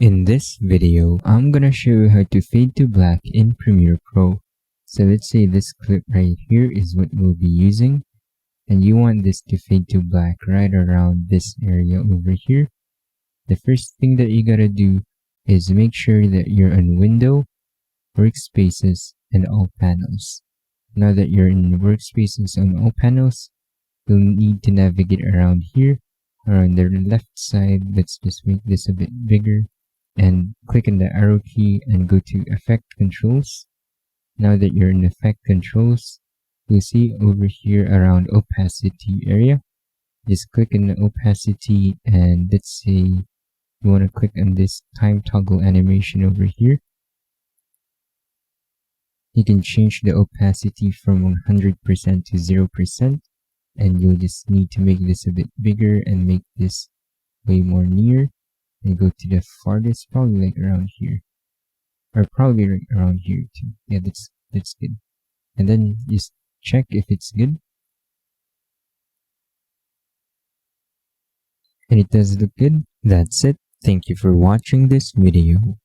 In this video, I'm gonna show you how to fade to black in Premiere Pro. So let's say this clip right here is what we'll be using, and you want this to fade to black right around this area over here. The first thing that you gotta do is make sure that you're on Window, Workspaces, and All Panels. Now that you're in Workspaces and All Panels, you'll need to navigate around here, around the left side. Let's just make this a bit bigger and click on the arrow key and go to Effect Controls. Now that you're in Effect Controls, you'll see over here around Opacity area. Just click on the Opacity, and let's say you want to click on this Time Toggle animation over here. You can change the opacity from 100% to 0%, and you'll just need to make this a bit bigger and make this way more near, and go to the farthest, probably like around here, or probably right around here too. Yeah, that's good. And then just check if it's good, and it does look good. That's it. Thank you for watching this video.